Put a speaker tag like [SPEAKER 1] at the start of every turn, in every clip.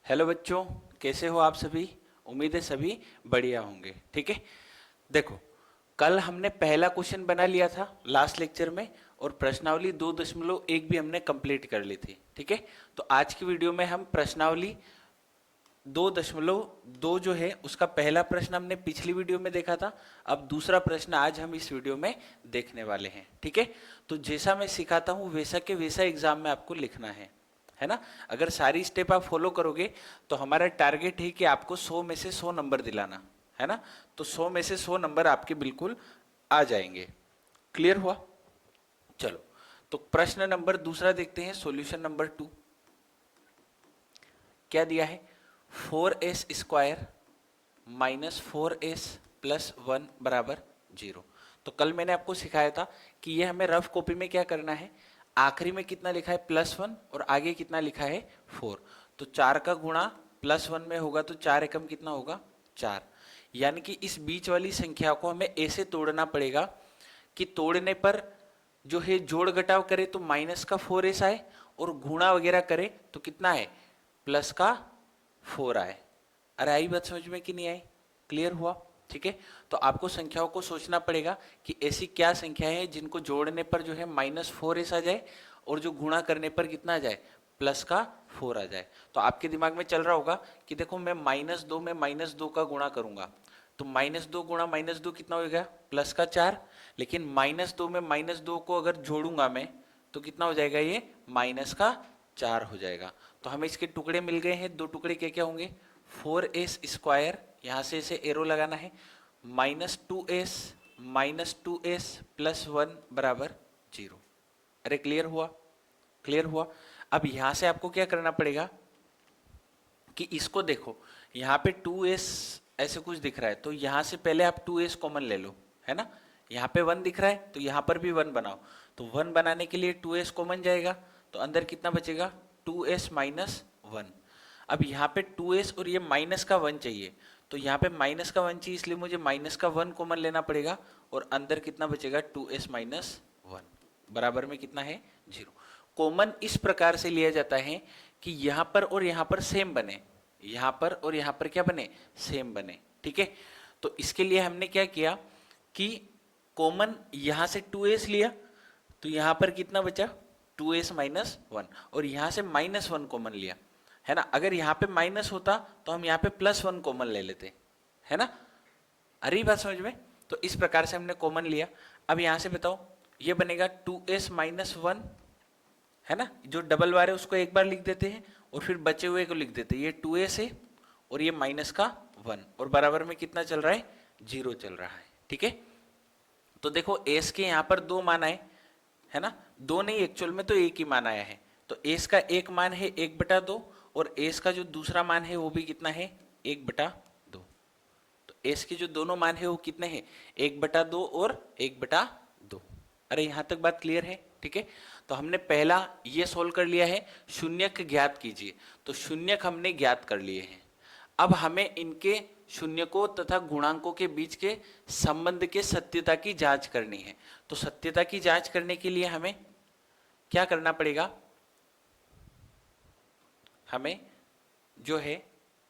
[SPEAKER 1] Hello बच्चों, कैसे हो आप सभी। उम्मीद है सभी बढ़िया होंगे। ठीक है, देखो कल हमने पहला क्वेश्चन बना लिया था लास्ट लेक्चर में, और प्रश्नावली 2.1 भी हमने कंप्लीट कर ली थी। ठीक है, तो आज की वीडियो में हम प्रश्नावली 2.2 जो है उसका पहला प्रश्न हमने पिछली वीडियो में देखा था। अब दूसरा प्रश्न आज हम इस वीडियो में देखने वाले हैं। ठीक है, तो जैसा मैं सिखाता हूं वैसा के वैसा एग्जाम में आपको लिखना है ना। अगर सारी स्टेप आप फॉलो करोगे तो हमारा टारगेट है कि आपको 100 में से 100 नंबर दिलाना, है ना। तो 100 में से 100 नंबर आपके बिल्कुल आ जाएंगे। क्लियर हुआ। चलो, तो प्रश्न नंबर दूसरा देखते हैं। सॉल्यूशन नंबर 2 क्या दिया है। 4s² -4s+1 बराबर 0। तो कल मैंने आपको सिखाया था कि ये हमें रफ कॉपी में क्या करना है। आखिरी में कितना लिखा है +1 और आगे कितना लिखा है 4। तो 4 का गुणा +1 में होगा तो 4 एकम कितना होगा 4। यानी कि इस बीच वाली संख्या को हमें ऐसे तोड़ना पड़ेगा कि तोड़ने पर जो है जोड़ घटाव करे तो -4s आए, और गुणा वगैरह करे तो कितना है +4 आए। अरे आई बात समझ में कि नहीं आई। क्लियर हुआ। ठीक है, तो आपको संख्याओं को सोचना पड़ेगा कि ऐसी क्या संख्या है जिनको जोड़ने पर जो है -4s आ जाए, और जो गुणा करने पर कितना आ जाए +4 आ जाए। तो आपके दिमाग में चल रहा होगा कि देखो मैं -2 में -2 का गुणा करूंगा तो -2 गुणा -2 कितना हो गया +4। लेकिन -2 में -2 को अगर जोड़ूंगा मैं तो कितना हो जाएगा ये -4 हो जाएगा। तो हमें इसके टुकड़े मिल गए हैं। दो टुकड़े क्या क्या होंगे 4s², यहां से इसे एरो लगाना है, -2s बराबर 0। अरे क्लियर हुआ। क्लियर हुआ। अब यहां से आपको क्या करना पड़ेगा कि इसको देखो, यहाँ पे 2s ऐसे कुछ दिख रहा है तो यहां से पहले आप 2s कॉमन ले लो, है ना। यहाँ पे 1 दिख रहा है तो यहाँ पर भी 1 बनाओ। तो 1 बनाने के लिए 2s कॉमन जाएगा तो अंदर कितना बचेगा 2s-1। अब यहाँ पे 2s और ये माइनस का 1 चाहिए, तो यहाँ पे माइनस का 1 चाहिए इसलिए मुझे माइनस का 1 कॉमन लेना पड़ेगा, और अंदर कितना बचेगा 2s-1 बराबर में कितना है 0। कॉमन इस प्रकार से लिया जाता है कि यहां पर और यहां पर सेम बने, यहां पर और यहां पर क्या बने सेम बने। ठीक है, तो इसके लिए हमने क्या किया कि कॉमन यहां से 2s लिया तो यहां पर कितना बचा 2s-1, और यहां से -1 कॉमन लिया, है ना। अगर यहां पे माइनस होता तो हम यहां पे +1 कॉमन ले लेते, है ना। अरे बात समझ में। तो इस प्रकार से हमने कॉमन लिया। अब यहां से बताओ ये बनेगा 2s-1, है ना। जो डबल बार है उसको एक बार लिख देते हैं और फिर बचे हुए को लिख देते हैं। ये 2s है और ये -1, और बराबर में कितना चल रहा है 0 चल रहा है। ठीक है, तो देखो s के यहाँ पर 2 मान आए, है ना। 2 नहीं, एक्चुअल में तो एक ही मान आया है। तो s का एक मान है 1/2, और s का जो दूसरा मान है वो भी कितना है 1/2। तो s के जो दोनों मान है वो कितने हैं 1/2 और 1/2। अरे यहां तक बात क्लियर है। ठीक है, तो हमने पहला ये सोल्व कर लिया है। शून्यक ज्ञात कीजिए, तो शून्यक हमने ज्ञात कर लिए हैं। अब हमें इनके शून्यकों तथा गुणांकों के बीच के संबंध के सत्यता की जांच करनी है। तो सत्यता की जांच करने के लिए हमें क्या करना पड़ेगा, हमें जो है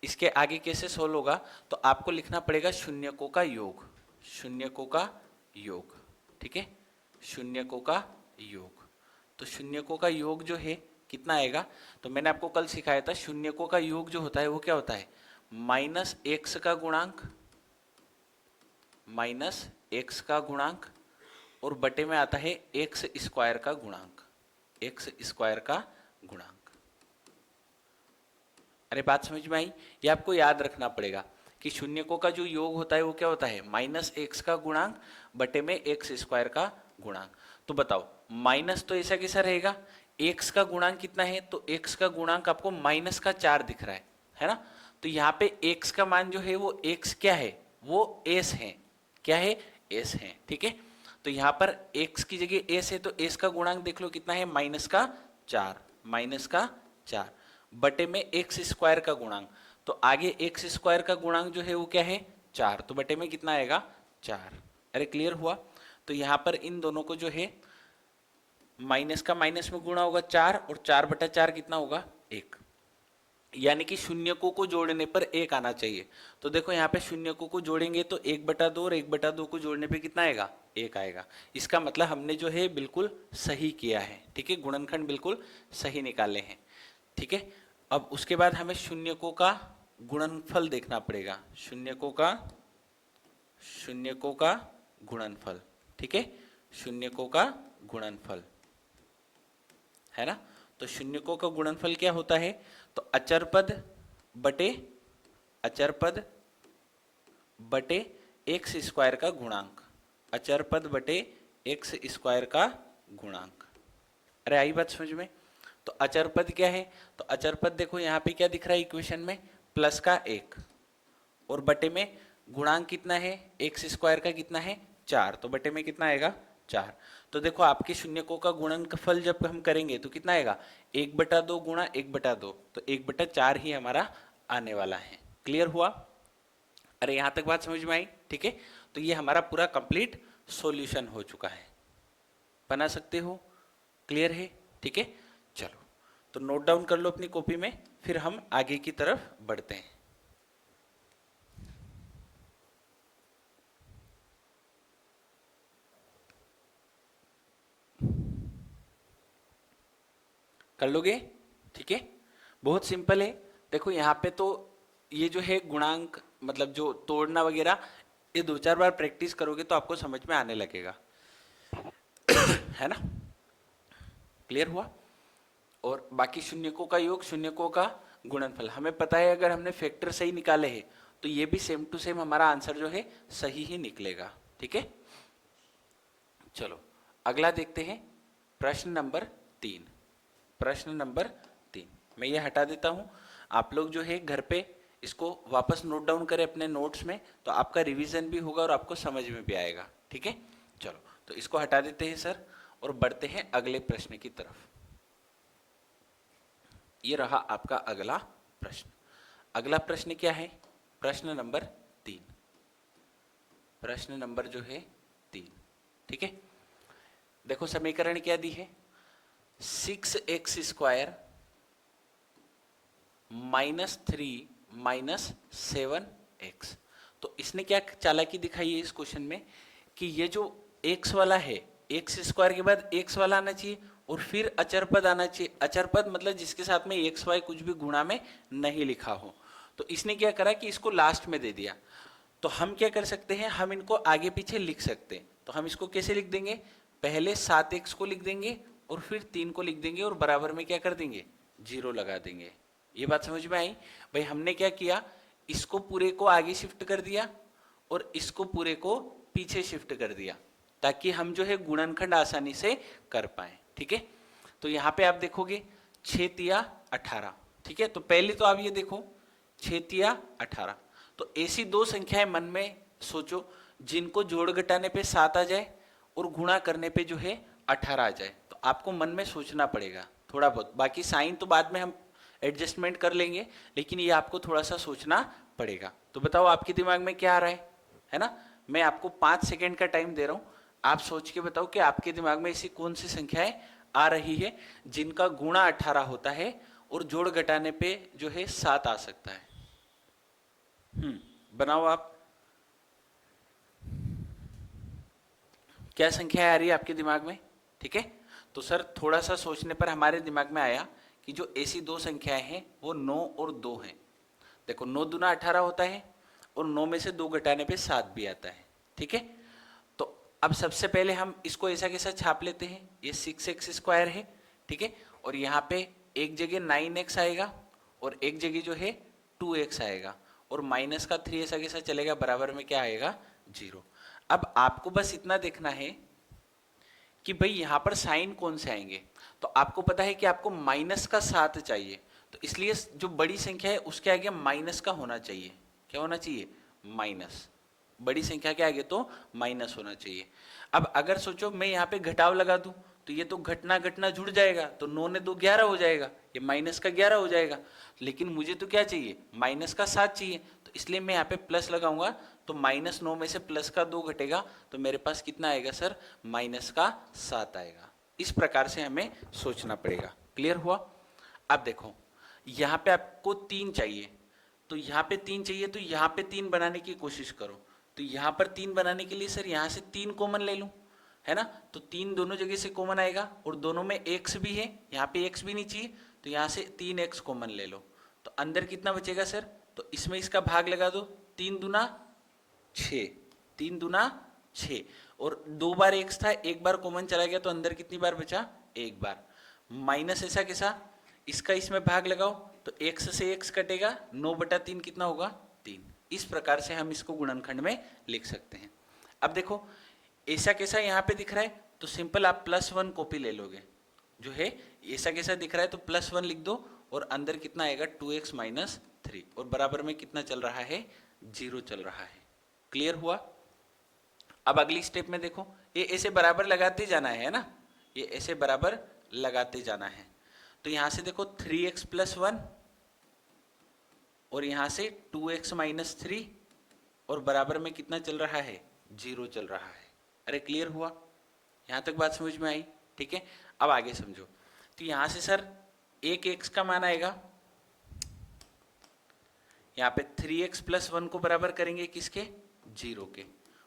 [SPEAKER 1] इसके आगे कैसे सोल्व होगा, तो आपको लिखना पड़ेगा शून्यकों का योग, शून्यकों का योग। ठीक है, शून्यकों का योग। तो शून्यकों का योग जो है कितना आएगा, तो मैंने आपको कल सिखाया था शून्यकों का योग जो होता है वो क्या होता है -x का गुणांक, -x का गुणांक, और बटे में आता है x² का गुणांक, x² का गुणांक। अरे बात समझ में आई। ये आपको याद रखना पड़ेगा कि शून्यकों का जो योग होता है वो क्या होता है -x का गुणांक बटे में x² का गुणांक। तो बताओ माइनस तो ऐसा कैसा रहेगा, x का गुणांक कितना है, तो x का गुणांक आपको -4 दिख रहा है ना। तो यहाँ पे x का मान जो है वो x क्या है वो s है, क्या है s है। ठीक है, तो यहाँ पर x की जगह s है तो s का गुणांक देख लो कितना है -4 बटे में x² का गुणांक। तो आगे x² का गुणांक जो है वो क्या है 4, तो बटे में कितना आएगा 4। अरे क्लियर हुआ। तो यहां पर इन दोनों को जो है माइनस का माइनस में गुणा होगा 4, और 4/4 कितना होगा 1। यानी कि शून्यकों को जोड़ने पर एक आना चाहिए। तो देखो यहाँ पे शून्यकों को जोड़ेंगे तो 1/2 और 1/2 को जोड़ने पे कितना आएगा, 1 आएगा। इसका मतलब हमने जो है बिल्कुल सही किया है, ठीक है, गुणनखंड बिल्कुल सही निकाले हैं, ठीक है। अब उसके बाद हमें शून्यकों का गुणनफल देखना पड़ेगा, शून्यकों का गुणनफल, ठीक है, शून्यकों का गुणनफल, है ना। तो शून्यकों का गुणनफल क्या होता है, तो अचर पद बटे एक्स स्क्वायर का गुणांक, अचर पद बटे एक्स स्क्वायर का गुणांक। अरे आई बात समझ में। तो अचर पद क्या है, तो अचर पद देखो यहाँ पे क्या दिख रहा है इक्वेशन में, प्लस का 1 और बटे में गुणांक कितना है, एक्स स्क्वायर का कितना है 4, तो बटे में कितना आएगा 4। तो देखो आपके शून्यकों का गुणनफल जब हम करेंगे तो कितना आएगा, 1/2 गुणा 1/2, तो 1/4 ही हमारा आने वाला है। क्लियर हुआ। अरे यहां तक बात समझ में आई, ठीक है। तो ये हमारा पूरा कंप्लीट सॉल्यूशन हो चुका है, बना सकते हो, क्लियर है, ठीक है। चलो तो नोट डाउन कर लो अपनी कॉपी में, फिर हम आगे की तरफ बढ़ते हैं। कर लोगे, ठीक है, बहुत सिंपल है। देखो यहाँ पे तो ये जो है गुणांक मतलब जो तोड़ना वगैरह, ये 2-4 बार प्रैक्टिस करोगे तो आपको समझ में आने लगेगा, है ना। क्लियर हुआ। और बाकी शून्यकों का योग, शून्यकों का गुणनफल हमें पता है, अगर हमने फैक्टर सही निकाले हैं तो ये भी सेम टू सेम हमारा आंसर जो है सही ही निकलेगा, ठीक है। चलो अगला देखते हैं, प्रश्न नंबर 3। प्रश्न नंबर 3 मैं ये हटा देता हूं, आप लोग जो है घर पे इसको वापस नोट डाउन करें अपने नोट्स में, तो आपका रिवीजन भी होगा और आपको समझ में भी आएगा, ठीक है। चलो तो इसको हटा देते हैं सर, और बढ़ते हैं अगले प्रश्न की तरफ। ये रहा आपका अगला प्रश्न। अगला प्रश्न क्या है, प्रश्न नंबर 3, प्रश्न नंबर जो है 3, ठीक है। देखो समीकरण क्या दी है, 6x² -3 -7x। तो इसने क्या चालाकी दिखाई है इस क्वेश्चन में, कि ये जो x वाला है, x² के बाद x वाला आना चाहिए और फिर अचर पद आना चाहिए। अचर पद मतलब जिसके साथ में एक्स वाई कुछ भी गुणा में नहीं लिखा हो। तो इसने क्या करा कि इसको लास्ट में दे दिया। तो हम क्या कर सकते हैं, हम इनको आगे पीछे लिख सकते हैं। तो हम इसको कैसे लिख देंगे, पहले 7x को लिख देंगे और फिर 3 को लिख देंगे और बराबर में क्या कर देंगे, 0 लगा देंगे। ये बात समझ में आई भाई। हमने क्या किया, इसको पूरे को आगे शिफ्ट कर दिया और इसको पूरे को पीछे शिफ्ट कर दिया, ताकि हम जो है गुणनखंड आसानी से कर पाए, ठीक है। तो यहाँ पे आप देखोगे 6 तिया 18, ठीक है। तो पहले तो आप ये देखो 6 तिया 18, तो ऐसी दो संख्याएं मन में सोचो जिनको जोड़ घटाने पे 7 आ जाए और गुणा करने पे जो है 18 आ जाए। तो आपको मन में सोचना पड़ेगा थोड़ा बहुत, बाकी साइन तो बाद में हम एडजस्टमेंट कर लेंगे, लेकिन ये आपको थोड़ा सा सोचना पड़ेगा। तो बताओ आपके दिमाग में क्या आ रहा है ना। मैं आपको 5 सेकेंड का टाइम दे रहा हूं, आप सोच के बताओ कि आपके दिमाग में ऐसी कौन सी संख्याएं आ रही है जिनका गुणा 18 होता है और जोड़ घटाने पे जो है 7 आ सकता है। बनाओ आप, क्या संख्या आ रही है आपके दिमाग में, ठीक है। तो सर थोड़ा सा सोचने पर हमारे दिमाग में आया कि जो ऐसी दो संख्याएं हैं वो 9 और 2 हैं। देखो 9 दूना 18 होता है और 9 में से 2 घटाने पे 7 भी आता है, ठीक है। तो अब सबसे पहले हम इसको ऐसा कैसा छाप लेते हैं, ये 6x² है, ठीक है। और यहाँ पे एक जगह 9x आएगा और एक जगह जो है 2x आएगा, और माइनस का 3 ऐसा कैसा चलेगा, बराबर में क्या आएगा 0। अब आपको बस इतना देखना है कि भाई यहाँ पर साइन कौन से आएंगे। तो आपको पता है कि आपको माइनस का 7 चाहिए, तो इसलिए जो बड़ी संख्या है उसके आगे माइनस का होना चाहिए। क्या होना चाहिए, माइनस। बड़ी संख्या के आगे तो माइनस होना चाहिए। अब अगर सोचो मैं यहाँ पे घटाव लगा दूं, तो ये तो घटना घटना जुड़ जाएगा, तो 9 ने 2 11 हो जाएगा, ये माइनस का 11 हो जाएगा। लेकिन मुझे तो क्या चाहिए, माइनस का 7 चाहिए, तो इसलिए मैं यहाँ पे प्लस लगाऊंगा। तो -9 में से प्लस का 2 घटेगा, तो मेरे पास कितना आएगा सर, -7 आएगा। इस प्रकार से हमें सोचना पड़ेगा। क्लियर हुआ। अब देखो यहाँ पे आपको 3 चाहिए, तो यहाँ पे 3 चाहिए, तो यहाँ पे 3 बनाने की कोशिश करो। तो यहाँ पर 3 बनाने के लिए सर यहाँ से 3 कॉमन ले लूँ, है ना, तो 3 दोनों जगह से कॉमन आएगा और दोनों में x भी है, यहाँ पे x भी नहीं चाहिए, तो यहाँ से 3x कॉमन ले लो। तो अंदर कितना बचेगा सर, तो इसमें इसका भाग लगा दो, 3 दूना 6, 3 दूना 6, और 2 बार x था, एक बार कॉमन चला गया, तो अंदर कितनी बार बचा, एक बार। माइनस ऐसा कैसा, इसका इसमें भाग लगाओ, तो x से x कटेगा, 9/3 कितना होगा, 3। इस प्रकार से हम इसको गुणनखंड में लिख सकते हैं। अब देखो ऐसा कैसा यहाँ पे दिख रहा है, तो सिंपल आप +1 कॉपी ले लोगे, जो है ऐसा कैसा दिख रहा है, तो +1 लिख दो, और अंदर कितना आएगा 2x - 3, और बराबर में कितना चल रहा है, 0 चल रहा है। क्लियर हुआ। अब अगली स्टेप में देखो, ये ऐसे बराबर लगाते जाना है ना, ये ऐसे बराबर लगाते जाना है। तो यहां से देखो 3x + 1, और यहां से 2x - 3, और बराबर में कितना चल रहा है, 0 चल रहा है। अरे क्लियर हुआ, यहां तक बात समझ में आई, ठीक है। अब आगे समझो, तो यहां से सर एक x का मान आएगा, यहाँ पे 3x + 1 को बराबर करेंगे किसके, 0 के,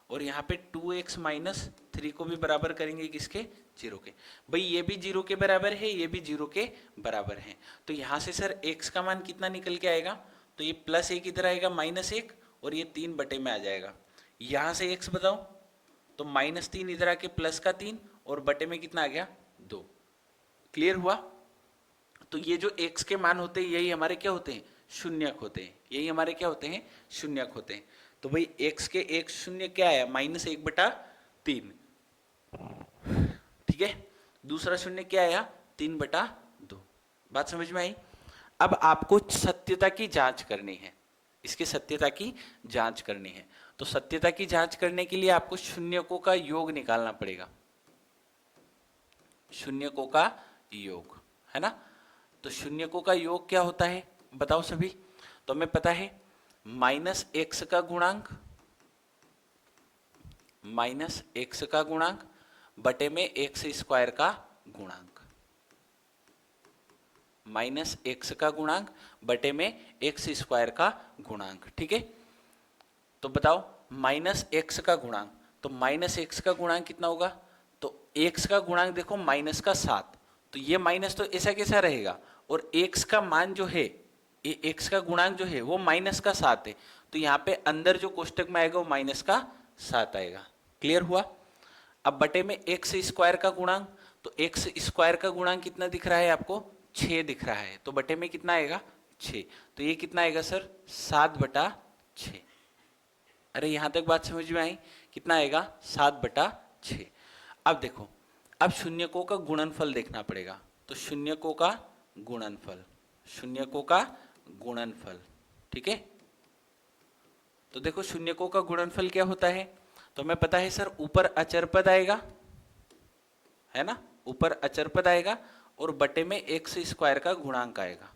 [SPEAKER 1] और यहाँ पे 2x - 3 को भी बराबर करेंगे किसके, 0 के। भाई ये भी 0 के बराबर है, ये भी 0 के बराबर है, तो यहाँ से सर x का मान कितना निकल के आएगा, तो ये +1 इधर आएगा, -1, और ये 3 बटे में आ जाएगा। यहाँ से x बताओ, तो -3 इधर आके +3, और बटे में कितना आ गया, 2। क्लियर हुआ। तो ये जो x के मान होते हैं यही हमारे क्या होते हैं, शून्यक होते हैं, यही हमारे क्या होते हैं, शून्यक होते हैं। तो भाई x के एक शून्य क्या आया, -1/3, ठीक है। दूसरा शून्य क्या आया, 3/2। बात समझ में आई। अब आपको सत्यता की जांच करनी है, इसकी सत्यता की जांच करनी है। तो सत्यता की जांच करने के लिए आपको शून्यकों का योग निकालना पड़ेगा, शून्यकों का योग, है ना। तो शून्यकों का योग क्या होता है बताओ सभी, तो हमें पता है -x का गुणांक, -x का गुणांक बटे में x² का गुणांक, -x का गुणांक बटे में x² का गुणांक, ठीक है। तो बताओ -x का गुणांक, तो -x का गुणांक कितना होगा, तो x का गुणांक देखो -7, तो ये माइनस तो ऐसा कैसा रहेगा, और x का मान जो है, ये x का गुणांक जो है वो -7 है, तो यहाँ पे अंदर जो कोष्टक में आएगा वो -7 आएगा। क्लियर हुआ। अब बटे में x² का गुणांक, तो x² का गुणांक कितना दिख रहा है आपको, 6 दिख रहा है, तो बटे में कितना आएगा, 6, तो ये कितना आएगा सर, 7/6। अरे यहां तक बात समझ में आई, कितना आएगा, 7/6। अब देखो, अब शून्यकों का गुणनफल देखना पड़ेगा, तो शून्यकों का गुणनफल, शून्यकों का गुणनफल, ठीक है। तो देखो शून्यकों का गुणनफल क्या होता है, तो हमें पता है सर ऊपर अचर पद आएगा, है ना, ऊपर अचर पद आएगा, और बटे में x² का गुणांक आएगा,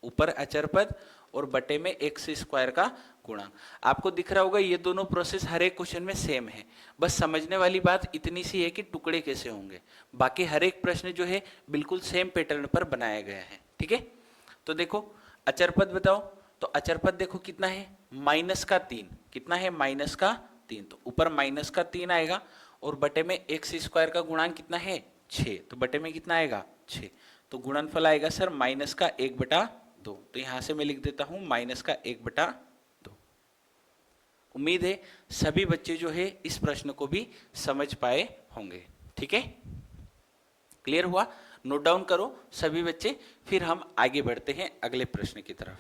[SPEAKER 1] ऊपर अचर पद और बटे में x² का गुणांक। आपको दिख रहा होगा ये दोनों प्रोसेस हर एक क्वेश्चन में सेम है, बस समझने वाली बात इतनी सी है कि टुकड़े कैसे होंगे, बाकी हर एक प्रश्न जो है बिल्कुल सेम पैटर्न पर बनाया गया है, ठीक है। तो देखो अचर पद बताओ, तो अचर पद देखो कितना है, -3, कितना है, -3, तो ऊपर -3 आएगा, और बटे में x² का गुणांक कितना है, 6, तो बटे में कितना आएगा, 6, तो गुणनफल आएगा सर -1/2। तो यहां से मैं लिख देता हूं -1/2। उम्मीद है सभी बच्चे जो है इस प्रश्न को भी समझ पाए होंगे, ठीक है। क्लियर हुआ, नोट डाउन करो सभी बच्चे, फिर हम आगे बढ़ते हैं अगले प्रश्न की तरफ।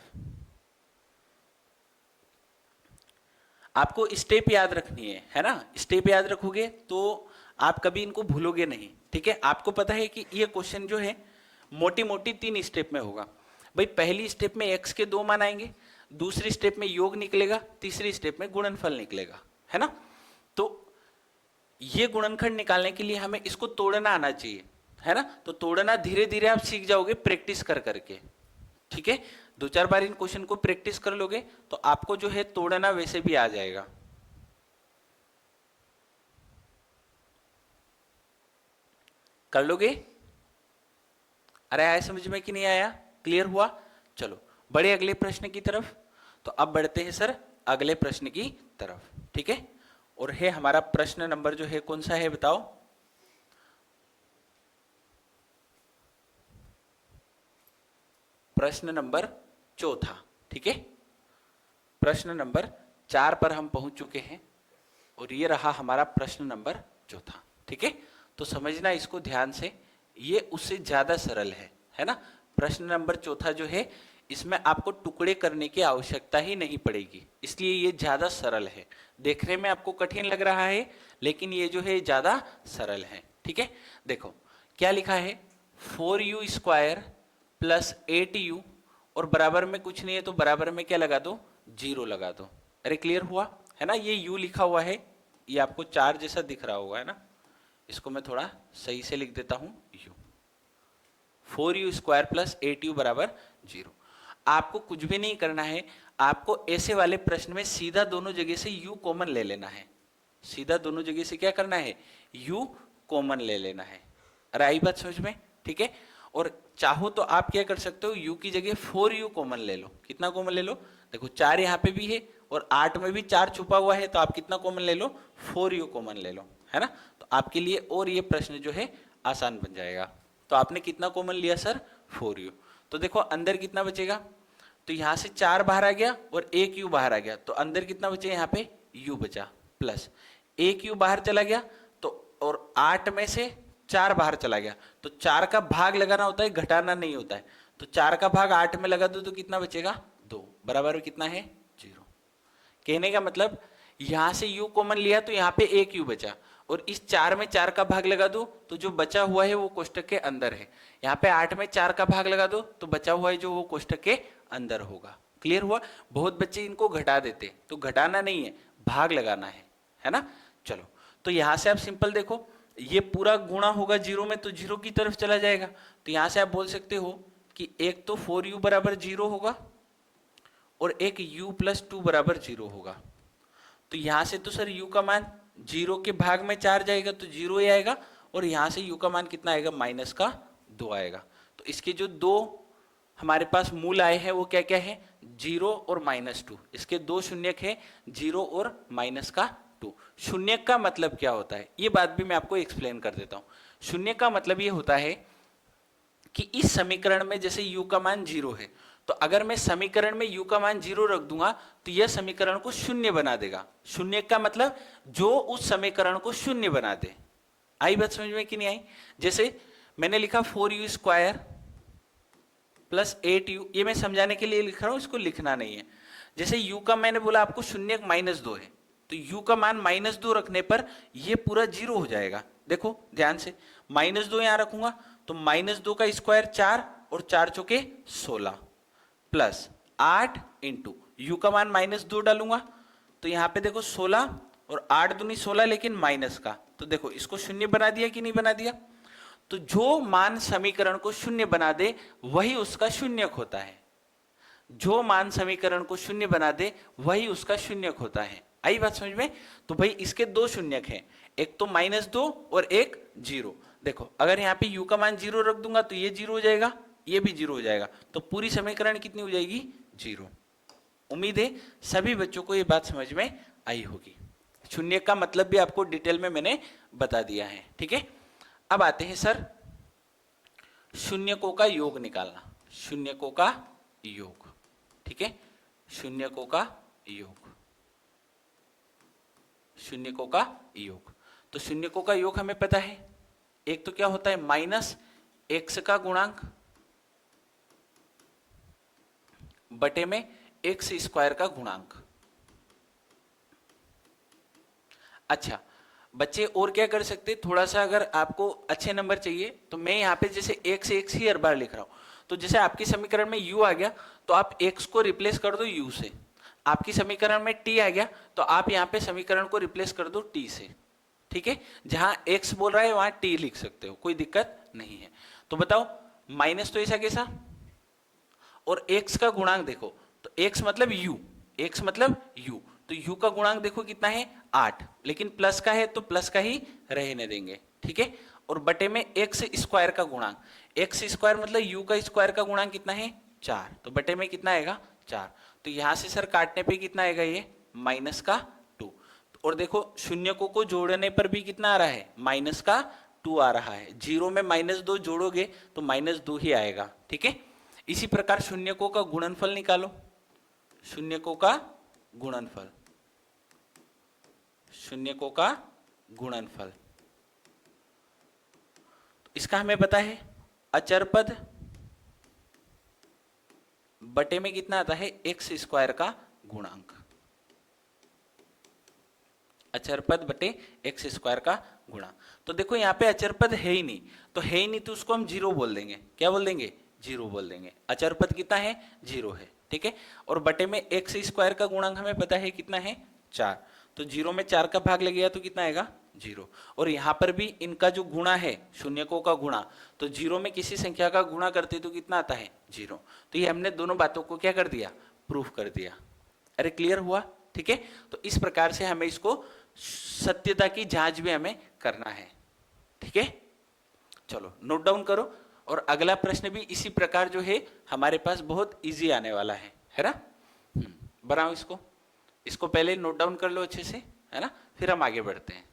[SPEAKER 1] आपको स्टेप याद रखनी है ना, स्टेप याद रखोगे तो आप कभी इनको भूलोगे नहीं, ठीक है। आपको पता है कि ये क्वेश्चन जो है मोटी मोटी 3 स्टेप में होगा। भाई पहली स्टेप में x के 2 मान आएंगे, दूसरी स्टेप में योग निकलेगा, तीसरी स्टेप में गुणनफल निकलेगा, है ना। तो ये गुणनखंड निकालने के लिए हमें इसको तोड़ना आना चाहिए, है ना, तो तोड़ना धीरे धीरे आप सीख जाओगे प्रैक्टिस कर करके, ठीक है। 2-4 बार इन क्वेश्चन को प्रैक्टिस कर लोगे तो आपको जो है तोड़ना वैसे भी आ जाएगा। कर लोगे। अरे आया समझ में कि नहीं आया, क्लियर हुआ। चलो बढ़े अगले प्रश्न की तरफ। तो अब बढ़ते हैं सर अगले प्रश्न की तरफ, ठीक है। और है हमारा प्रश्न नंबर जो है कौन सा है बताओ? प्रश्न नंबर चौथा, ठीक है। प्रश्न नंबर 4 पर हम पहुंच चुके हैं और ये रहा हमारा प्रश्न नंबर चौथा, ठीक है। तो समझना इसको ध्यान से, ये उससे ज्यादा सरल है ना। प्रश्न नंबर चौथा जो है इसमें आपको टुकड़े करने की आवश्यकता ही नहीं पड़ेगी, इसलिए ये ज्यादा सरल है। देखने में आपको कठिन लग रहा है लेकिन ये जो है ज्यादा सरल है, ठीक है। देखो क्या लिखा है, 4u² प्लस 8u और बराबर में कुछ नहीं है तो बराबर में क्या लगा दो, 0 लगा दो। अरे क्लियर हुआ है ना। ये u लिखा हुआ है, ये आपको 4 जैसा दिख रहा होगा है ना, इसको मैं थोड़ा सही से लिख देता हूं u। 4u² प्लस 8u बराबर 0। आपको कुछ भी नहीं करना है, आपको ऐसे वाले प्रश्न में सीधा दोनों जगह से u कॉमन ले लेना है। सीधा दोनों जगह से क्या करना है, u कॉमन ले लेना है। अरे आई बात समझ में, ठीक है। और चाहो तो आप क्या कर सकते हो, u की जगह 4u कॉमन ले लो। कितना कॉमन ले लो, देखो 4 यहाँ पे भी है और 8 में भी 4 छुपा हुआ है, तो आप कितना कॉमन ले लो, 4u कॉमन ले लो, है ना। तो आपके लिए और ये प्रश्न जो है आसान बन जाएगा। तो आपने कितना कॉमन लिया सर, 4u। तो देखो अंदर कितना बचेगा, तो यहां से 4 बाहर आ गया और 1u बाहर आ गया, तो अंदर कितना बचे, यहाँ पे u बचा, प्लस 1u बाहर चला गया तो, और 8 में से 4 बाहर चला गया, तो 4 का भाग लगाना होता है, घटाना नहीं होता है। तो 4 का भाग 8 में लगा दो तो कितना बचेगा, 2, बराबर कितना है, 0। कहने का मतलब यहां से u कॉमन लिया तो यहाँ पे 1u बचा, और इस 4 में 4 का भाग लगा दो तो जो बचा हुआ है वो कोष्टक के अंदर है। यहाँ पे 8 में 4 का भाग लगा दो तो बचा हुआ है जो वो कोष्टक के अंदर होगा। क्लियर हुआ। बहुत बच्चे इनको घटा देते, तो घटाना नहीं है, भाग लगाना है ना। चलो तो यहां से आप सिंपल देखो, ये पूरा गुणा होगा 0 में तो 0 की तरफ चला जाएगा। तो यहां से आप बोल सकते हो कि एक तो 4u बराबर 0 होगा और एक u प्लस 2 बराबर 0 होगा। तो यहां से तो सर u का मान 0 के भाग में 4 जाएगा तो 0 ही आएगा, और यहां से u का मान कितना आएगा, -2 आएगा। तो इसके जो दो हमारे पास मूल आए हैं वो क्या क्या है, 0 और -2। इसके दो शून्यक है, 0 और -2। शून्यक का मतलब क्या होता है, ये बात भी मैं आपको एक्सप्लेन कर देता हूं। शून्य का मतलब ये होता है कि इस समीकरण में जैसे u का मान 0 है, तो अगर मैं समीकरण में u का मान 0 रख दूंगा तो यह समीकरण को शून्य बना देगा। शून्य का मतलब जो उस समीकरण को शून्य बना दे। आई बात समझ में कि नहीं आई। जैसे मैंने लिखा 4u² प्लस 8u, ये मैं समझाने के लिए लिख रहा हूं, इसको लिखना नहीं है। जैसे u का मैंने बोला आपको शून्य -2 है, तो u का मान -2 रखने पर ये पूरा 0 हो जाएगा। देखो ध्यान से, -2 यहां रखूंगा तो -2 का स्क्वायर 4 और 4 चौके 16 प्लस 8 इंटू u का मान -2 डालूंगा तो यहाँ पे देखो 16 और 8 दूनी 16, लेकिन माइनस का, तो देखो इसको शून्य बना दिया कि नहीं बना दिया। तो जो मान समीकरण को शून्य बना दे वही उसका शून्यक होता है। जो मान समीकरण को शून्य बना दे वही उसका शून्यक होता है। आई बात समझ में। तो भाई इसके दो शून्यक हैं, एक तो -2 और एक 0। देखो अगर यहाँ पे u का मान 0 रख दूंगा तो ये 0 हो जाएगा, ये भी 0 हो जाएगा, तो पूरी समीकरण कितनी हो जाएगी, 0। उम्मीद है सभी बच्चों को ये बात समझ में आई होगी। शून्य का मतलब भी आपको डिटेल में मैंने बता दिया है, ठीक है। अब आते हैं सर शून्यकों का योग निकालना। शून्यकों का योग, ठीक है। शून्यकों का योग, शून्यकों का योग। तो शून्यकों का योग हमें पता है, एक तो क्या होता है, -x का गुणांक बटे में x² का गुणांक। अच्छा बच्चे और क्या कर सकते, थोड़ा सा अगर आपको अच्छे नंबर चाहिए तो मैं यहाँ पे जैसे x से x ही हर बार लिख रहा हूं, तो जैसे आपकी समीकरण में u आ गया तो आप x को रिप्लेस कर दो u से। आपकी समीकरण में t आ गया तो आप यहाँ पे समीकरण को रिप्लेस कर दो t से, ठीक है। जहां x बोल रहा है वहां t लिख सकते हो, कोई दिक्कत नहीं है। तो बताओ माइनस तो ऐसा कैसा, और x का गुणांक देखो तो x मतलब u, x मतलब u, तो u का गुणांक देखो कितना है 8, लेकिन प्लस का है तो प्लस का ही रहने देंगे, ठीक है। और बटे में x² का गुणांक, x² मतलब u का स्क्वायर का गुणांक कितना है 4, तो बटे में कितना आएगा 4। तो यहां से सर काटने पे कितना आएगा ये माइनस का 2। और देखो शून्य को जोड़ने पर भी कितना आ रहा है माइनस का 2 आ रहा है। 0 में -2 जोड़ोगे तो -2 ही आएगा। ठीक है, इसी प्रकार शून्य का गुणनफल निकालो। शून्य का गुणनफल, शून्य का गुणनफल, तो इसका हमें पता है अचर पद बटे में कितना आता है एक्स स्क्वायर का गुणांक। अचर पद बटे एक्स स्क्वायर का गुणा। तो देखो यहाँ पे अचर पद है ही नहीं, तो है ही नहीं तो उसको हम 0 बोल देंगे। क्या बोल देंगे 0 बोल देंगे। अचर पद कितना है 0 है। ठीक है, और बटे में एक्स स्क्वायर का गुणांक हमें पता है कितना है 4, तो 0 में 4 का भाग लगेगा तो कितना आएगा 0। और यहाँ पर भी इनका जो गुणा है शून्यकों का गुणा, तो 0 में किसी संख्या का गुणा करते तो कितना आता है 0। तो ये हमने दोनों बातों को क्या कर दिया प्रूफ कर दिया। अरे क्लियर हुआ। ठीक है, तो इस प्रकार से हमें इसको सत्यता की जांच भी हमें करना है। ठीक है, चलो नोट डाउन करो। और अगला प्रश्न भी इसी प्रकार जो है हमारे पास बहुत इजी आने वाला है ना। बनाओ इसको पहले नोट डाउन कर लो अच्छे से, है ना, फिर हम आगे बढ़ते हैं।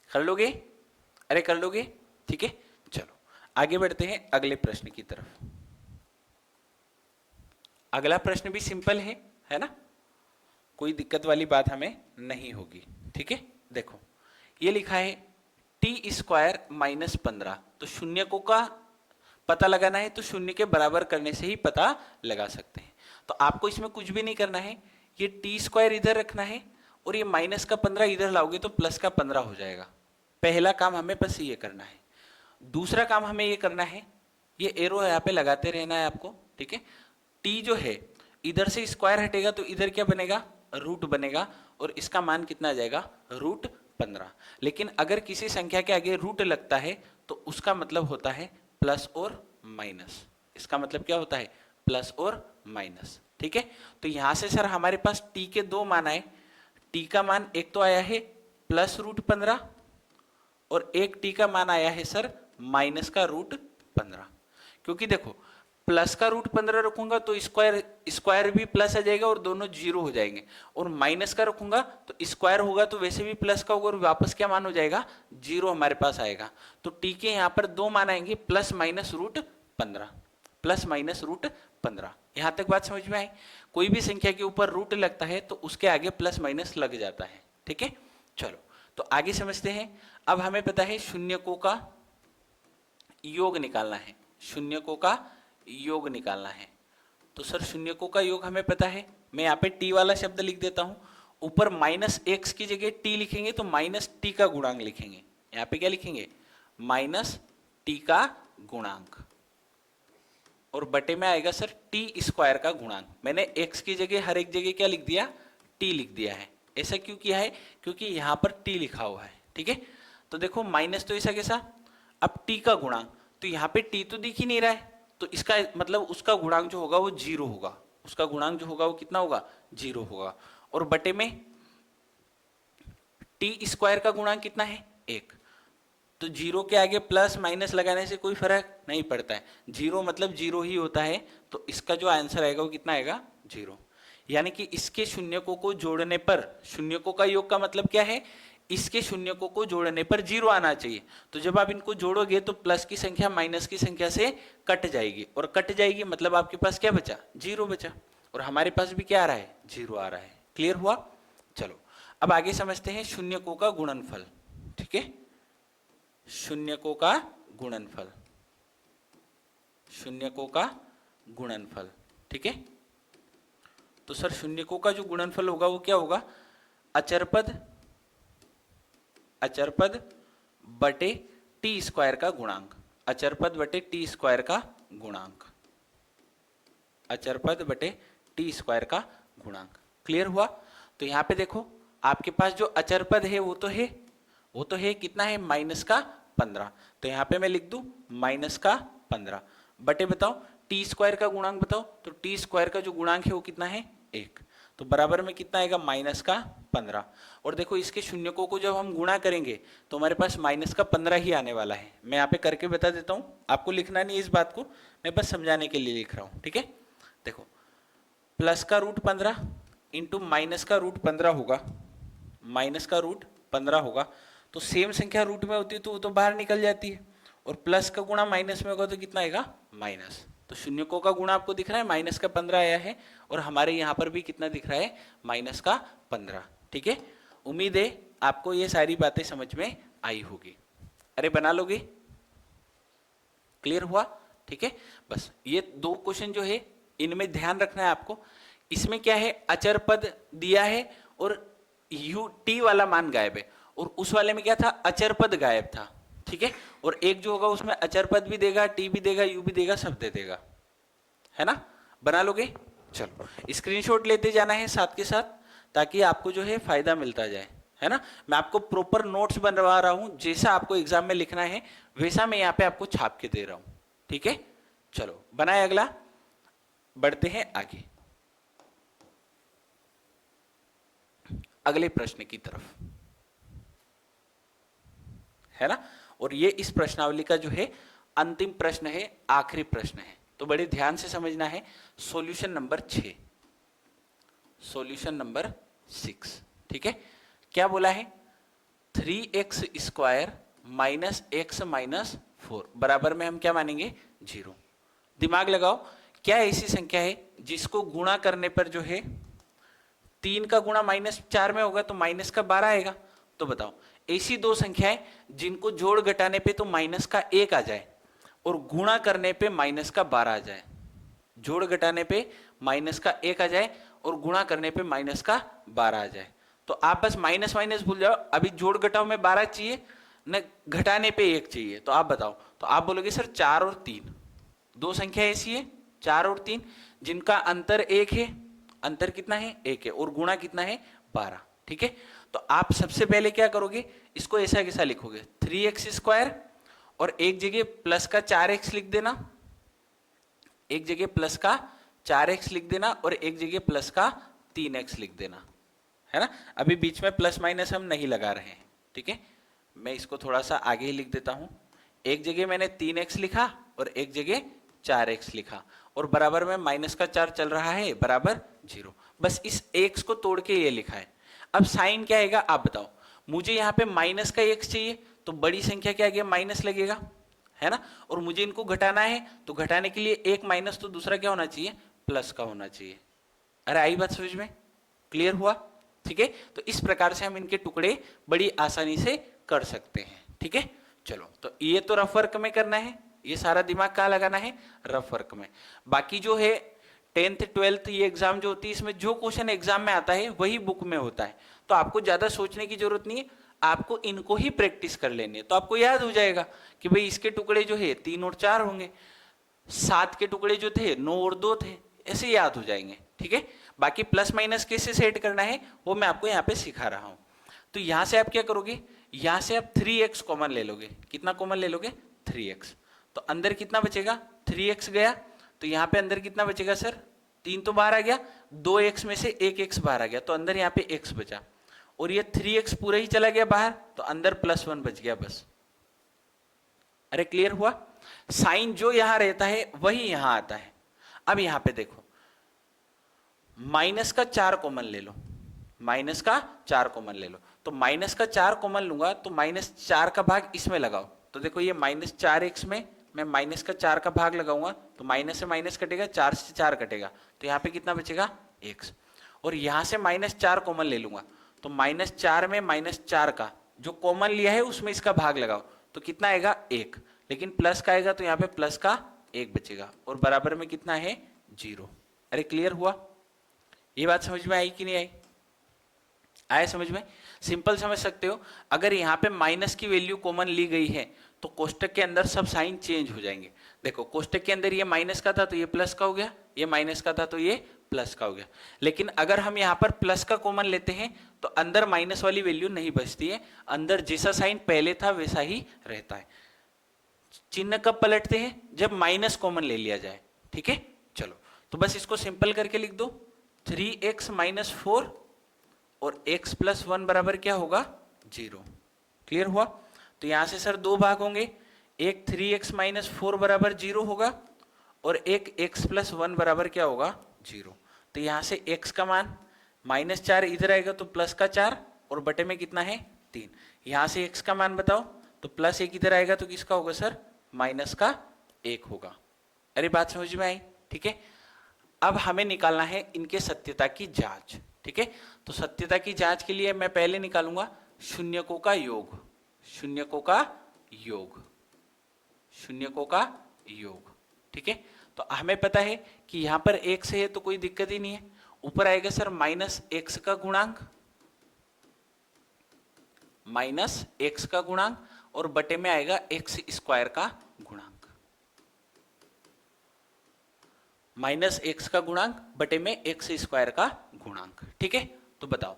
[SPEAKER 1] कर लोगे? अरे कर लोगे? ठीक है, चलो आगे बढ़ते हैं अगले प्रश्न की तरफ। अगला प्रश्न भी सिंपल है ना, कोई दिक्कत वाली बात हमें नहीं होगी। ठीक है, देखो ये लिखा है टी स्क्वायर -15। तो शून्य को का पता लगाना है तो शून्य के बराबर करने से ही पता लगा सकते हैं। तो आपको इसमें कुछ भी नहीं करना है, ये टी स्क्वायर इधर रखना है और ये -15 इधर लाओगे तो +15 हो जाएगा। पहला काम हमें बस ये करना है। दूसरा काम हमें ये करना है, ये एरो यहाँ पे लगाते रहना है आपको। ठीक है, टी जो है इधर से स्क्वायर हटेगा तो इधर क्या बनेगा रूट बनेगा, और इसका मान कितना आ जाएगा √15। लेकिन अगर किसी संख्या के आगे रूट लगता है तो उसका मतलब होता है प्लस और माइनस। इसका मतलब क्या होता है प्लस और माइनस। ठीक है, तो यहां से सर हमारे पास टी के दो मान आए। टी का मान एक तो आया है +√15 और एक टी का मान आया है सर माइनस का √15। क्योंकि देखो प्लस का √15 रखूंगा तो स्क्वायर भी प्लस आ जाएगा और दोनों 0 हो जाएंगे, और माइनस का रखूंगा तो स्क्वायर होगा तो वैसे भी प्लस का होगा और वापस क्या मान हो जाएगा 0 हमारे पास आएगा। तो टी के यहाँ पर दो मान आएंगे +-√15, +-√15। यहां तक बात समझ में आई? कोई भी संख्या के ऊपर रूट लगता है तो उसके आगे प्लस माइनस लग जाता है। ठीक है, चलो तो आगे समझते हैं। अब हमें पता है शून्यकों का योग निकालना है। शून्यकों का योग निकालना है तो सर शून्यकों का योग हमें पता है। मैं यहाँ पे टी वाला शब्द लिख देता हूं, ऊपर -x की जगह टी लिखेंगे तो -t का गुणांक लिखेंगे। यहाँ पे क्या लिखेंगे -t का गुणांक, और बटे में आएगा सर t² का गुणांक। मैंने x की जगह हर एक जगह क्या लिख दिया t लिख दिया है। ऐसा क्यों किया है? क्योंकि यहाँ पर t लिखा हुआ है। ठीक है, तो देखो माइनस तो ऐसा कैसा, अब t का गुणांक, तो यहाँ पे t तो दिख ही नहीं रहा है, तो इसका मतलब उसका गुणांक जो होगा वो 0 होगा। उसका गुणांक जो होगा वो कितना होगा 0 होगा। और बटे में t² का गुणांक कितना है 1, तो 0 के आगे प्लस माइनस लगाने से कोई फर्क नहीं पड़ता है, 0 मतलब 0 ही होता है। तो इसका जो आंसर आएगा वो कितना आएगा 0। यानी कि इसके शून्यकों को जोड़ने पर, शून्यकों का योग का मतलब क्या है, इसके शून्यकों को जोड़ने पर 0 आना चाहिए। तो जब आप इनको जोड़ोगे तो प्लस की संख्या माइनस की संख्या से कट जाएगी, और कट जाएगी मतलब आपके पास क्या बचा 0 बचा, और हमारे पास भी क्या आ रहा है 0 आ रहा है। क्लियर हुआ? चलो अब आगे समझते हैं शून्यकों का गुणनफल। ठीक है, शून्यकों का गुणनफल, शून्यकों का गुणनफल। ठीक है, तो सर शून्यकों का जो गुणनफल होगा वो क्या होगा, अचरपद बटे t² का गुणांक। अचरपद बटे t² का गुणांक, अचरपद बटे t² का गुणांक। क्लियर हुआ? तो यहां पे देखो आपके पास जो अचरपद है वो तो है कितना है -15। तो यहां पे मैं लिख दूं -15 बटे बताओ टी स्क्वायर का गुणांक बताओ, तो टी स्क्वायर का जो गुणांक है वो कितना है 1, तो बराबर में कितना आएगा माइनस का 15। और देखो इसके शून्यकों को जब हम गुणा करेंगे तो हमारे पास माइनस का 15 ही आने वाला है। मैं यहाँ पे करके बता देता हूँ, आपको लिखना नहीं इस बात को, मैं बस समझाने के लिए लिख रहा हूँ, ठीक है। देखो प्लस का रूट 15 इंटू माइनस का रूट 15 होगा, माइनस का रूट 15 होगा, तो सेम संख्या रूट में होती है तो वो तो बाहर निकल जाती है, और प्लस का गुणा माइनस में होगा तो कितना आएगा माइनस। तो शून्यकों का गुणा आपको दिख रहा है माइनस का 15 आया है, और हमारे यहाँ पर भी कितना दिख रहा है माइनस का 15, ठीक है। उम्मीद है आपको ये सारी बातें समझ में आई होगी। अरे बना लोगे, क्लियर हुआ, ठीक है। बस ये दो क्वेश्चन जो है इनमें ध्यान रखना है आपको। इसमें क्या है, अचर पद दिया है और यू टी वाला मान गायब है, और उस वाले में क्या था, अचर पद गायब था, ठीक है। और एक जो होगा उसमें अचर पद भी देगा, टी भी देगा, यू भी देगा, सब दे देगा, है ना। बना लोगे, चलो स्क्रीनशॉट लेते जाना है साथ के साथ, ताकि आपको जो है फायदा मिलता जाए, है ना। मैं आपको प्रॉपर नोट्स बनवा रहा हूं, जैसा आपको एग्जाम में लिखना है वैसा मैं यहाँ पे आपको छाप के दे रहा हूं, ठीक है। चलो बनाए अगला, बढ़ते हैं आगे अगले प्रश्न की तरफ, है ना। और ये इस प्रश्नावली का जो है अंतिम प्रश्न है, आखिरी प्रश्न है, तो बड़े ध्यान से समझना है। सॉल्यूशन नंबर 6, सॉल्यूशन नंबर 6, ठीक है। क्या बोला है, 3x square minus x minus 4 बराबर में हम क्या मानेंगे 0। दिमाग लगाओ, क्या ऐसी संख्या है जिसको गुणा करने पर जो है 3 का गुणा -4 में होगा तो माइनस का 12 आएगा। तो बताओ ऐसी दो संख्याएं जिनको जोड़ घटाने पे तो माइनस का 1 आ जाए और गुणा करने पे माइनस का 12 आ जाए। जोड़ घटाने पे माइनस का 1 आ जाए और गुणा करने पे माइनस का 12 आ जाए। तो आप बस माइनस माइनस भूल जाओ, अभी जोड़ घटाओ में 12 चाहिए न घटाने पे 1 चाहिए। तो आप बताओ, तो आप बोलोगे सर 4 और 3, दो संख्या ऐसी है 4 और 3 जिनका अंतर 1 है, अंतर कितना है 1 है, और गुणा कितना है 12, ठीक है। तो आप सबसे पहले क्या करोगे, इसको ऐसा कैसा लिखोगे 3x स्क्वायर, और एक जगह प्लस का 4x लिख देना, एक जगह प्लस का 4x लिख देना, और एक जगह प्लस का 3x लिख देना, है ना। अभी बीच में प्लस माइनस हम नहीं लगा रहे हैं, ठीक है। मैं इसको थोड़ा सा आगे ही लिख देता हूं, एक जगह मैंने 3x लिखा और एक जगह 4x लिखा, और बराबर में माइनस का 4 चल रहा है बराबर 0। बस इस x को तोड़ के ये लिखा है। अब साइन क्या आएगा आप बताओ, मुझे यहाँ पे माइनस का x चाहिए तो बड़ी संख्या क्या आएगी माइनस लगेगा, है ना। और मुझे इनको घटाना है तो घटाने के लिए एक माइनस तो दूसरा क्या होना चाहिए प्लस का होना चाहिए। अरे आई बात समझ में, क्लियर हुआ, ठीक है। तो इस प्रकार से हम इनके टुकड़े बड़ी आसानी से कर सकते हैं, ठीक है। चलो तो ये तो रफ वर्क में करना है, ये सारा दिमाग कहाँ लगाना है रफ वर्क में। बाकी जो है 10th 12th ये एग्जाम जो होती है इसमें जो क्वेश्चन एग्जाम में आता है वही बुक में होता है, तो आपको ज्यादा सोचने की जरूरत नहीं है, आपको इनको ही प्रैक्टिस कर लेनी है। तो आपको याद हो जाएगा कि भाई इसके टुकड़े जो है 3 और 4 होंगे, 7 के टुकड़े जो थे 9 और 2 थे, ऐसे याद हो जाएंगे, ठीक है। बाकी प्लस माइनस कैसे सेट करना है वो मैं आपको यहाँ पे सिखा रहा हूँ। तो यहाँ से आप क्या करोगे, यहाँ से आप 3x कॉमन ले लोगे, कितना कॉमन ले लोगे 3x, तो अंदर कितना बचेगा 3x गया, तो यहाँ पे अंदर कितना बचेगा सर 3 तो बाहर आ गया, 2x में से 1x बाहर आ गया, तो अंदर यहाँ पे x बचा, और ये 3x पूरा ही चला गया बाहर, तो अंदर +1 बच गया बस। अरे क्लियर हुआ, साइन जो यहां रहता है वही यहां आता है। अब यहां पे देखो माइनस का 4 कॉमन ले लो, माइनस का 4 कॉमन ले लो, तो माइनस का 4 कॉमन लूंगा तो -4 का भाग इसमें लगाओ, तो देखो ये -4x में मैं माइनस का 4 का भाग लगाऊंगा तो माइनस से माइनस कटेगा, 4 से 4 कटेगा, तो यहाँ पे कितना बचेगा x, और यहां से -4 कॉमन ले लूंगा तो -4 में -4 का जो कॉमन लिया है उसमें इसका भाग लगाओ तो कितना आएगा 1, लेकिन प्लस का आएगा तो यहाँ पे प्लस का 1 बचेगा, और बराबर में कितना है 0। अरे क्लियर हुआ, ये बात समझ में आई कि नहीं आई, आया समझ में, सिंपल समझ सकते हो। अगर यहाँ पे माइनस की वैल्यू कॉमन ली गई है तो कोष्टक के अंदर सब साइन चेंज हो जाएंगे। देखो कोष्टक के अंदर ये माइनस का था तो ये प्लस का हो गया, ये माइनस का था तो ये प्लस का हो गया, लेकिन अगर हम यहाँ पर प्लस का कॉमन लेते हैं तो अंदर माइनस वाली वैल्यू नहीं बचती है, अंदर जैसा साइन पहले था वैसा ही रहता है। चिन्ह कब पलटते हैं जब माइनस कॉमन ले लिया जाए, ठीक है, चलो तो बस इसको सिंपल करके लिख दो, 3x माइनस 4 और x प्लस 1 बराबर क्या होगा 0। क्लियर हुआ? तो यहां से सर दो भाग होंगे, एक 3x माइनस 4 बराबर 0 होगा और एक x प्लस 1 बराबर क्या होगा 0। तो यहां से x का मान -4 इधर आएगा तो प्लस का 4 और बटे में कितना है 3। यहां से x का मान बताओ, तो +1 इधर आएगा तो किसका होगा सर -1 होगा। अरे बात समझ में आई? ठीक है, अब हमें निकालना है इनके सत्यता की जांच। ठीक है, तो सत्यता की जांच के लिए मैं पहले निकालूंगा शून्यकों का योग, शून्यकों का योग, शून्यकों का योग। ठीक है, तो हमें पता है कि यहां पर x है तो कोई दिक्कत ही नहीं है, ऊपर आएगा सर -x का गुणांक, -x का गुणांक और बटे में आएगा x² का गुणांक, -x का गुणांक बटे में x² का गुणांक। ठीक है, तो बताओ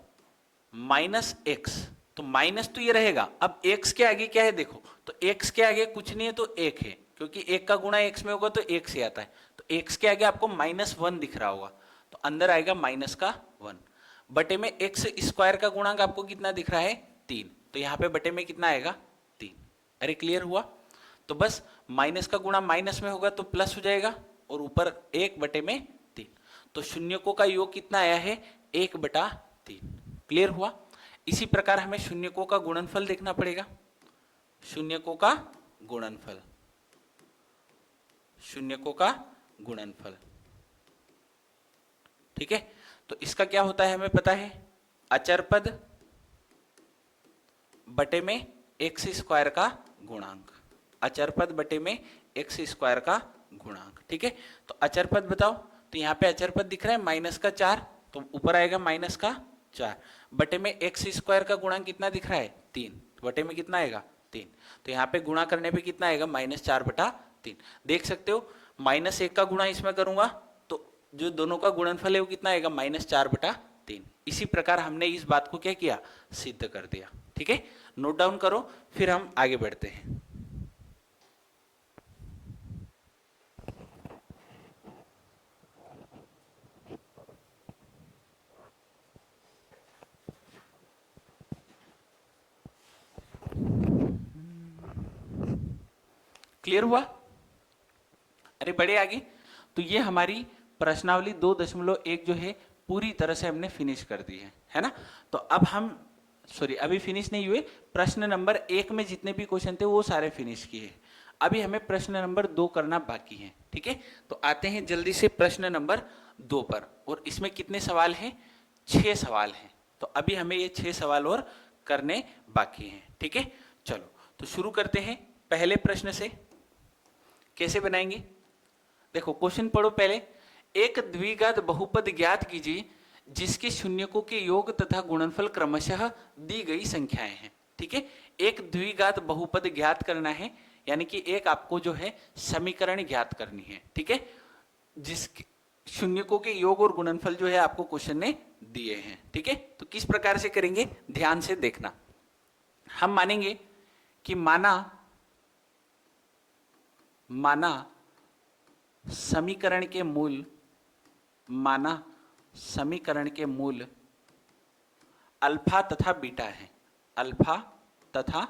[SPEAKER 1] -x, तो माइनस तो ये रहेगा, अब x के आगे क्या है देखो, तो x के आगे कुछ नहीं है तो 1 है, क्योंकि 1 का गुणा x में होगा तो 1 से आता है, तो x के आगे आपको -1 दिख रहा होगा, तो अंदर आएगा -1 बटे में x² का गुणांक आपको कितना दिख रहा है 3, तो यहाँ पे बटे में कितना आएगा 3। अरे क्लियर हुआ? तो बस माइनस का गुणा माइनस में होगा तो प्लस हो जाएगा और ऊपर 1 बटे में 3, तो शून्यकों का योग कितना आया है 1/3। क्लियर हुआ? इसी प्रकार हमें शून्यकों का गुणनफल देखना पड़ेगा, शून्यकों का गुणनफल, शून्यकों का गुणनफल। ठीक है, तो इसका क्या होता है हमें पता है, अचर पद बटे में x² का गुणांक, अचर पद बटे में x² का गुणांक। ठीक है, तो अचर पद बताओ, तो यहाँ पे अचर पद दिख रहा है -4, तो ऊपर आएगा -4 बटे में x² का गुणांक कितना दिख रहा है 3, बटे में कितना आएगा 3, तो यहाँ पे गुणा करने पे कितना आएगा -4/3। देख सकते हो -1 का गुणा इसमें करूंगा तो जो दोनों का गुणनफल है वो कितना आएगा -4/3। इसी प्रकार हमने इस बात को क्या किया, सिद्ध कर दिया। ठीक है, नोट डाउन करो, फिर हम आगे बढ़ते हैं। क्लियर हुआ? अरे बड़े आगे, तो ये हमारी प्रश्नावली 2.1 जो है पूरी तरह से हमने फिनिश कर दी है ना। तो अब हम अभी फिनिश नहीं हुए, प्रश्न नंबर 1 में जितने भी क्वेश्चन थे वो सारे फिनिश किए, अभी हमें प्रश्न नंबर 2 करना बाकी है। ठीक है, तो आते हैं जल्दी से प्रश्न नंबर 2 पर, और इसमें कितने सवाल हैं 6 सवाल हैं, तो अभी हमें ये 6 सवाल और करने बाकी हैं। ठीक है, चलो तो शुरू करते हैं पहले प्रश्न से। कैसे बनाएंगे, देखो क्वेश्चन पढ़ो पहले, एक द्विघात बहुपद ज्ञात कीजिए जिसके शून्यकों के योग तथा गुणनफल क्रमशः दी गई संख्याएं हैं। ठीक है, एक द्विघात बहुपद ज्ञात करना है, यानी कि एक आपको जो है समीकरण ज्ञात करनी है। ठीक है, जिसके शून्यकों के योग और गुणनफल जो है आपको क्वेश्चन ने दिए हैं। ठीक है, तो किस प्रकार से करेंगे ध्यान से देखना। हम मानेंगे कि माना समीकरण के मूल अल्फा तथा बीटा है, अल्फा तथा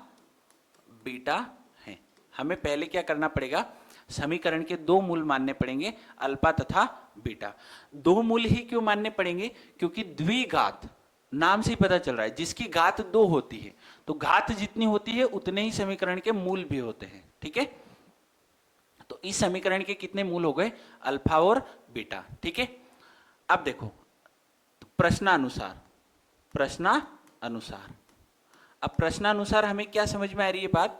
[SPEAKER 1] बीटा है। हमें पहले क्या करना पड़ेगा, समीकरण के 2 मूल मानने पड़ेंगे, अल्फा तथा बीटा। 2 मूल ही क्यों मानने पड़ेंगे, क्योंकि द्विघात नाम से ही पता चल रहा है, जिसकी घात 2 होती है, तो घात जितनी होती है उतने ही समीकरण के मूल भी होते हैं। ठीक है, तो इस समीकरण के कितने मूल हो गए, अल्फा और बीटा। ठीक है, अब देखो प्रश्नानुसार, अब प्रश्नानुसार हमें क्या समझ में आ रही है बात,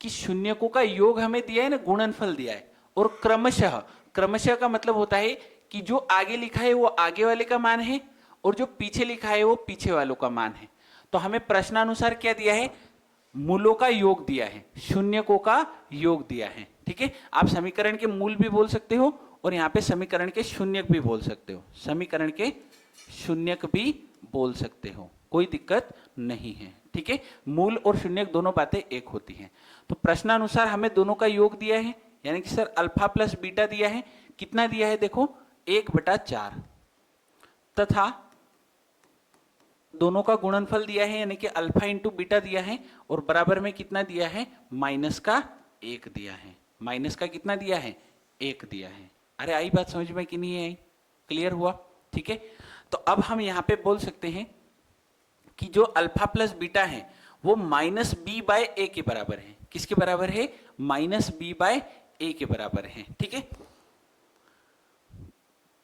[SPEAKER 1] कि शून्यकों का योग हमें दिया है ना, गुणनफल दिया है, और क्रमशः का मतलब होता है कि जो आगे लिखा है वो आगे वाले का मान है और जो पीछे लिखा है वो पीछे वालों का मान है। तो हमें प्रश्नानुसार क्या दिया है, मूलों का योग दिया है, शून्यकों का योग दिया है। ठीक है, आप समीकरण के मूल भी बोल सकते हो और यहाँ पे समीकरण के शून्यक भी बोल सकते हो, समीकरण के शून्यक भी बोल सकते हो, कोई दिक्कत नहीं है। ठीक है, मूल और शून्यक दोनों बातें एक होती हैं। तो प्रश्नानुसार हमें दोनों का योग दिया है, यानी कि सर अल्फा प्लस बीटा दिया है, कितना दिया है देखो 1/4 तथा दोनों का गुणनफल दिया है यानी कि अल्फा इंटू बीटा दिया है और बराबर में कितना दिया है -1 दिया है। माइनस का कितना दिया है 1 दिया है। अरे आई बात समझ में कि नहीं आई? क्लियर हुआ? ठीक है, तो अब हम यहां पे बोल सकते हैं कि जो अल्फा प्लस बीटा है वो -b/a के बराबर है। किसके बराबर है? -b/a के बराबर है। ठीक है,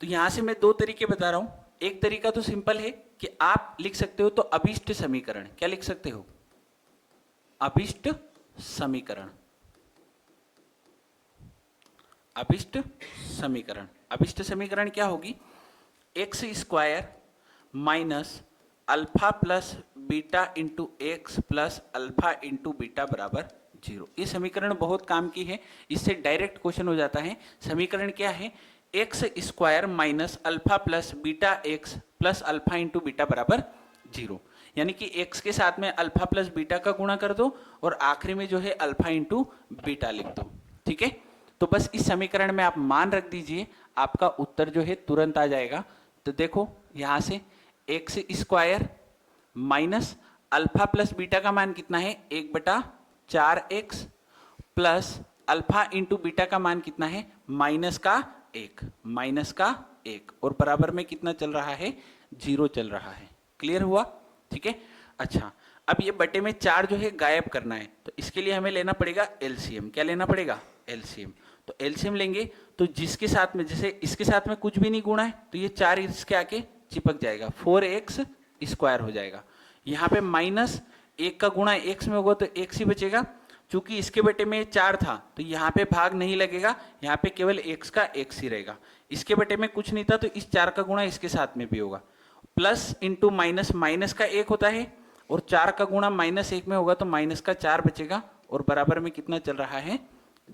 [SPEAKER 1] तो यहां से मैं दो तरीके बता रहा हूं। एक तरीका तो सिंपल है कि आप लिख सकते हो तो अभिष्ट समीकरण। क्या लिख सकते हो? अभिष्ट समीकरण। अभिष्ट समीकरण, अभिष्ट समीकरण क्या होगी? x² minus alpha plus beta into x plus alpha into beta बराबर 0। ये समीकरण बहुत काम की है, इससे डायरेक्ट क्वेश्चन हो जाता है। समीकरण क्या है? x² minus alpha plus beta x plus alpha into beta बराबर 0। यानी कि x के साथ में अल्फा प्लस बीटा का गुणा कर दो और आखिरी में जो है अल्फा इंटू बीटा लिख दो। ठीक है, तो बस इस समीकरण में आप मान रख दीजिए, आपका उत्तर जो है तुरंत आ जाएगा। तो देखो यहां से x² minus alpha plus beta का मान कितना है? 1/4x plus alpha into beta का मान कितना है? -1 और बराबर में कितना चल रहा है? 0 चल रहा है। क्लियर हुआ? ठीक है, अच्छा अब ये बटे में 4 जो है गायब करना है, तो इसके लिए हमें लेना पड़ेगा एलसीएम। क्या लेना पड़ेगा? एलसीएम। तो एलसीएम लेंगे तो जिसके साथ में, जैसे इसके साथ में कुछ भी नहीं गुणा है तो ये 4 इसके आके चिपक जाएगा, 4x² हो जाएगा। यहाँ पे -1 का गुणा x में होगा तो x ही बचेगा। चूंकि इसके बटे में 4 था तो यहाँ पे भाग नहीं लगेगा, यहाँ पे केवल x का x ही रहेगा। इसके बटे में कुछ नहीं था तो इस 4 का गुणा इसके साथ में भी होगा। प्लस इंटू माइनस, माइनस का 1 होता है और 4 का गुणा -1 में होगा तो माइनस का 4 बचेगा और बराबर में कितना चल रहा है?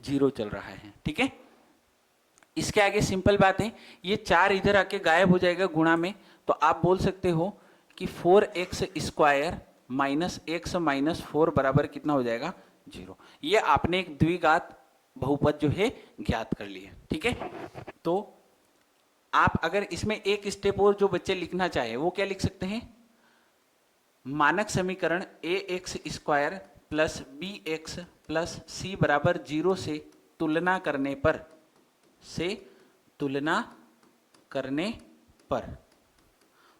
[SPEAKER 1] 0 चल रहा है। ठीक है, इसके आगे सिंपल बात है, ये 4 इधर आके गायब हो जाएगा गुणा में, तो आप बोल सकते हो कि 4x² माइनस x माइनस 4 बराबर कितना हो जाएगा? 0। ये आपने एक द्विघात बहुपद जो है ज्ञात कर लिया। ठीक है, तो आप अगर इसमें एक स्टेप और जो बच्चे लिखना चाहे वो क्या लिख सकते हैं? मानक समीकरण ax² plus bx plus c बराबर 0 से तुलना करने पर,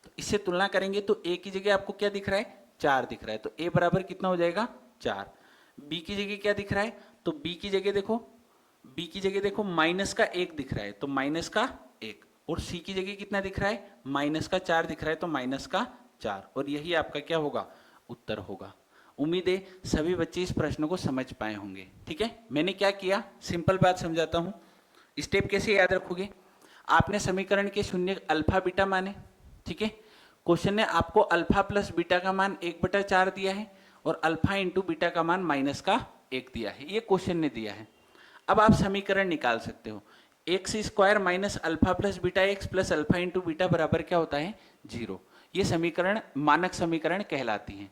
[SPEAKER 1] तो इससे तुलना करेंगे तो a की जगह आपको क्या दिख रहा है? 4 दिख रहा है, तो a बराबर कितना हो जाएगा? 4। b की जगह क्या दिख रहा है? तो b की जगह देखो माइनस का 1 दिख रहा है, तो माइनस का 1। और c की जगह कितना दिख रहा है? माइनस का 4 दिख रहा है, तो माइनस का 4। और यही आपका क्या होगा? उत्तर होगा। उम्मीद है सभी बच्चे इस प्रश्न को समझ पाए होंगे। ठीक है, मैंने क्या किया, सिंपल बात समझाता हूं। स्टेप कैसे याद रखोगे? आपने समीकरण के शून्य अल्फा बीटा माने। ठीक है, क्वेश्चन ने आपको अल्फा प्लस बीटा का मान 1/4 दिया है और अल्फा इंटू बीटा का मान -1 दिया है, ये क्वेश्चन ने दिया है। अब आप समीकरण निकाल सकते हो। x² minus alpha plus beta x plus alpha into beta बराबर क्या होता है? 0। ये समीकरण मानक समीकरण कहलाती है।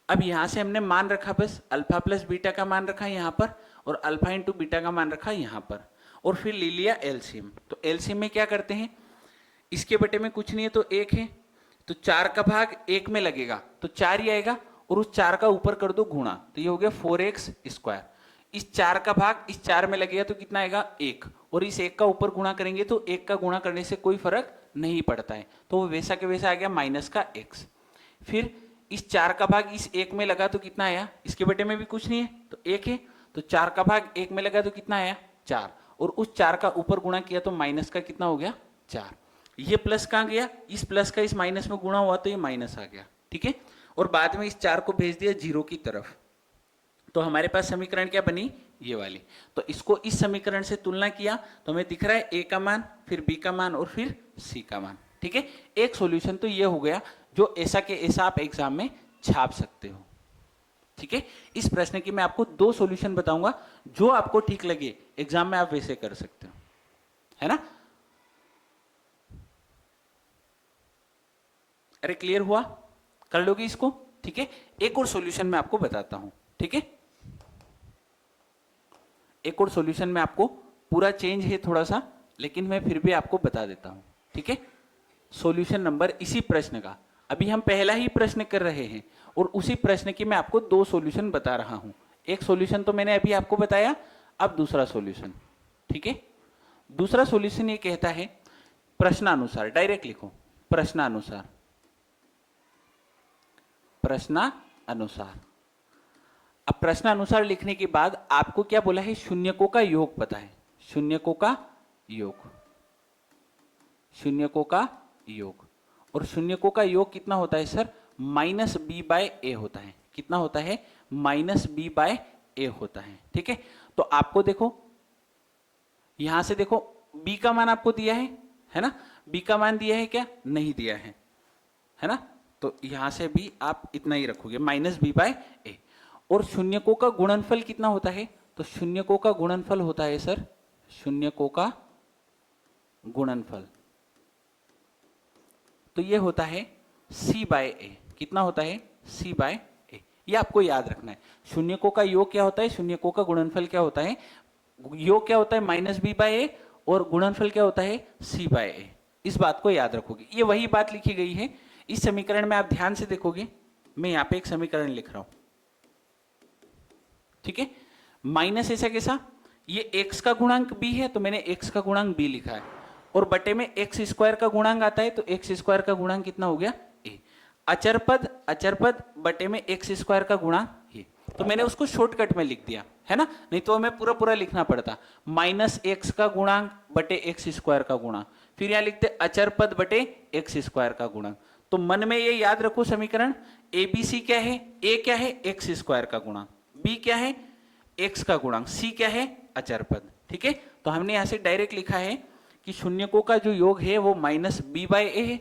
[SPEAKER 1] अब यहां से हमने मान रखा, बस अल्फा प्लस बीटा का मान रखा यहाँ पर और अल्फा इंटू बीटा का मान रखा यहाँ पर और फिर ले लिया एलसीएम। तो एलसीएम में क्या करते हैं? इसके बटे में कुछ नहीं है तो 1 है, तो 4 का भाग 1 में लगेगा तो 4 ही आएगा और उस 4 का ऊपर कर दो गुणा, तो ये हो गया 4x²। इस 4 का भाग इस 4 में लगेगा तो कितना आएगा? 1। और इस 1 का ऊपर गुणा करेंगे तो 1 का गुणा करने से कोई फर्क नहीं पड़ता है, तो वो वैसा के वैसा आ गया -x। फिर इस 4 का भाग इस 1 में लगा तो कितना आया? इसके बटे में भी कुछ नहीं है तो 1 है, तो 4 का भाग 1 में लगा तो कितना आया? 4। और उस 4 का ऊपर गुणा किया तो माइनस का कितना हो गया? 4। ये प्लस कहाँ गया? इस प्लस का इस माइनस में गुणा हुआ तो ये माइनस आ गया। ठीक है, और बाद में इस 4 को भेज दिया 0 की तरफ, तो हमारे पास समीकरण क्या बनी? ये वाली। तो इसको इस समीकरण से तुलना किया तो हमें दिख रहा है a का मान, फिर b का मान और फिर c का मान। ठीक है, एक सॉल्यूशन तो ये हो गया जो ऐसा के ऐसा आप एग्जाम में छाप सकते हो। ठीक है, इस प्रश्न की मैं आपको 2 सॉल्यूशन बताऊंगा, जो आपको ठीक लगे एग्जाम में आप वैसे कर सकते हो, है ना? अरे क्लियर हुआ? कर लोगे इसको? ठीक है, एक और सॉल्यूशन मैं आपको बताता हूं। ठीक है, एक और सॉल्यूशन में आपको पूरा चेंज है थोड़ा सा, लेकिन मैं फिर भी आपको बता देता हूं, ठीक है। सॉल्यूशन नंबर इसी प्रश्न का, अभी हम पहला ही प्रश्न कर रहे हैं और उसी प्रश्न की मैं आपको दो सॉल्यूशन बता रहा हूं। एक सॉल्यूशन तो मैंने अभी आपको बताया, अब दूसरा सॉल्यूशन, ठीक है। दूसरा सॉल्यूशन ये कहता है प्रश्नानुसार, डायरेक्ट लिखो प्रश्नानुसार, प्रश्नानुसार। अब प्रश्नानुसार लिखने के बाद आपको क्या बोला है, शून्यकों का योग पता है, शून्यकों का योग, शून्यकों का योग। और शून्यकों का योग कितना होता है सर, माइनस बी बाय ए होता है। कितना होता है, माइनस बी बाय ए होता है, ठीक है। तो आपको देखो यहां से देखो बी का मान आपको दिया है ना, बी का मान दिया है क्या, नहीं दिया है ना। तो यहां से भी आप इतना ही रखोगे, माइनस बी बाय ए। और शून्यकों का गुणनफल कितना होता है, तो शून्यकों का गुणनफल होता है सर, शून्यकों का गुणनफल तो ये होता है सी बाय ए। कितना होता है, सी बाय ए। ये आपको याद रखना है। शून्यकों का योग क्या होता है, शून्यकों का गुणनफल क्या होता है, योग क्या होता है माइनस बी बाय ए और गुणनफल क्या होता है सी बाय ए। इस बात को याद रखोगे, ये वही बात लिखी गई है इस समीकरण में। आप ध्यान से देखोगे, मैं यहां पे एक समीकरण लिख रहा हूं, ठीक है। माइनस ऐसा कैसा, ये x का गुणांक b है तो मैंने x का गुणांक b लिखा है, और बटे में एक्स स्क्वायर का गुणांक आता है तो एक्स स्क्वायर का गुणांक कितना हो गया a। अचर पद बटे में एक्स स्क्वायर का गुणांक ये, तो मैंने उसको शॉर्टकट में लिख दिया है ना, नहीं तो हमें पूरा पूरा लिखना पड़ता। माइनस एक्स का गुणांक बटे एक्स स्क्वायर का गुणांक, फिर यहां लिखते अचर पद बटे एक्स स्क्वायर का गुणांक। तो मन में ये याद रखो समीकरण, ए बी सी क्या है, ए क्या है एक्स स्क्वायर का गुणांक, बी क्या है एक्स का गुणांक, सी क्या है अचर पद, ठीक है। तो हमने यहां से डायरेक्ट लिखा है कि शून्यकों का जो योग है वो माइनस बी बाय ए है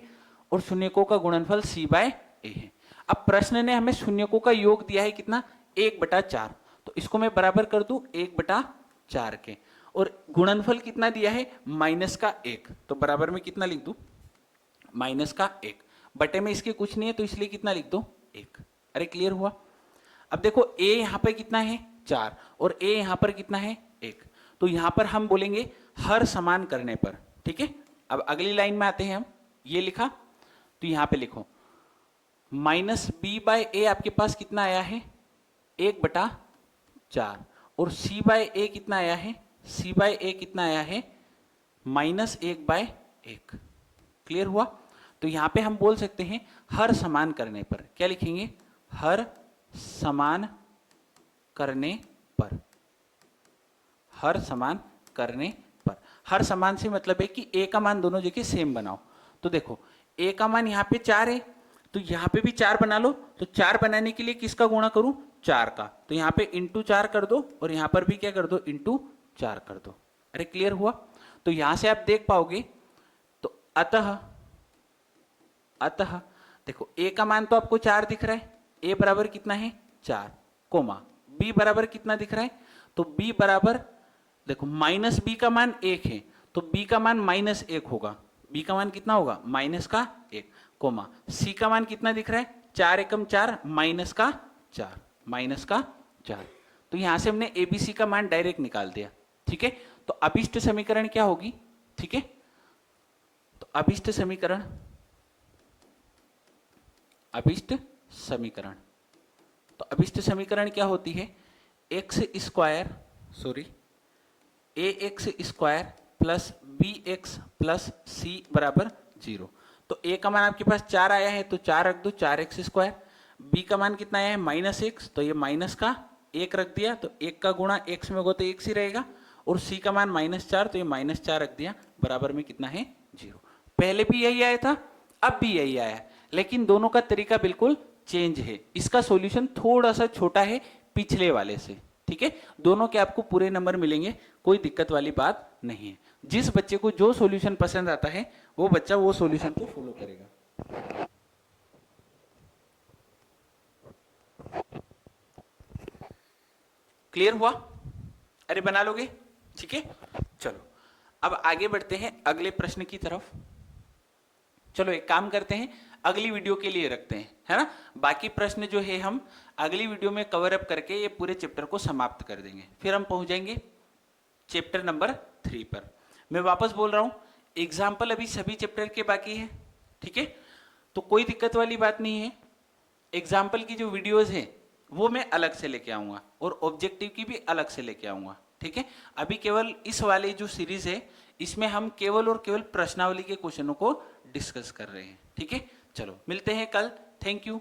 [SPEAKER 1] और शून्यकों का गुणनफल सी बाय ए है। अब प्रश्न ने हमें शून्यकों का योग दिया है कितना, 1/4, तो इसको मैं बराबर कर दूं 1/4 के, और गुणनफल कितना दिया है माइनस का 1, तो बराबर में कितना लिख दूं माइनस का 1, बटे में इसके कुछ नहीं है तो इसलिए कितना लिख दो 1। अरे क्लियर हुआ। अब देखो a यहां पर कितना है 4 और a यहां पर कितना है 1, तो यहां पर हम बोलेंगे हर समान करने पर, ठीक है। अब अगली लाइन में आते हैं हम, ये लिखा तो यहां पे लिखो माइनस बी बाय ए आपके पास कितना आया है 1/4, और सी बाय ए कितना आया है, सी बाय ए कितना आया है -1/1। क्लियर हुआ। तो यहां पे हम बोल सकते हैं हर समान करने पर, क्या लिखेंगे, हर समान करने पर, हर समान करने पर। हर समान से मतलब है कि a का मान दोनों जगह सेम बनाओ। तो देखो a का मान यहाँ पे 4 है तो यहाँ पे भी 4 बना लो, तो 4 बनाने के लिए किसका गुणा करूं 4 का, तो यहाँ पे इंटू 4 कर दो और यहाँ पर भी क्या कर दो इंटू 4 कर दो। अरे क्लियर हुआ। तो यहां से आप देख पाओगे, तो अतः देखो a का मान तो आपको 4 दिख रहा है, a बराबर कितना है 4, कोमा b बराबर कितना दिख रहा है, तो b बराबर देखो माइनस बी का मान 1 है तो b का मान -1 होगा, b का मान कितना होगा -1, कोमा c का मान कितना दिख रहा है 4 एकम 4 -4। तो यहां से हमने abc का मान डायरेक्ट निकाल दिया, ठीक है। तो अभिष्ट समीकरण क्या होगी, ठीक है। तो अभिष्ट समीकरण तो अभिष्ट समीकरण क्या होती है, x square plus b x plus c बराबर 0। तो a का मान आपके पास 4 आया है तो 4 रख दो, 4x²। b का मान कितना आया है -x, तो ये माइनस का 1 रख दिया, तो 1 का गुणा x में होगा तो x ही रहेगा, और c का मान -4 तो ये -4 रख दिया, बराबर में कितना है 0। पहले भी यही आया था, अब भी यही आया, लेकिन दोनों का तरीका बिल्कुल चेंज है। इसका सॉल्यूशन थोड़ा सा छोटा है पिछले वाले से, ठीक है। दोनों के आपको पूरे नंबर मिलेंगे, कोई दिक्कत वाली बात नहीं है। जिस बच्चे को जो सॉल्यूशन पसंद आता है वो बच्चा वो सॉल्यूशन को फॉलो करेगा। क्लियर हुआ। अरे बना लोगे, ठीक है। चलो अब आगे बढ़ते हैं अगले प्रश्न की तरफ। चलो एक काम करते हैं, अगली वीडियो के लिए रखते हैं, है ना। बाकी प्रश्न जो है हम अगली वीडियो में कवर अप करके ये पूरे चैप्टर को समाप्त कर देंगे, फिर हम पहुंच जाएंगे चैप्टर नंबर 3 पर। मैं वापस बोल रहा हूं, एग्जाम्पल अभी सभी चैप्टर के बाकी है, ठीक है, तो कोई दिक्कत वाली बात नहीं है। एग्जाम्पल की जो वीडियोस है वो मैं अलग से लेके आऊंगा और ऑब्जेक्टिव की भी अलग से लेके आऊंगा, ठीक है। अभी केवल इस वाली जो सीरीज है इसमें हम केवल और केवल प्रश्नावली के क्वेश्चनों को डिस्कस कर रहे हैं, ठीक है। चलो मिलते हैं कल, थैंक यू।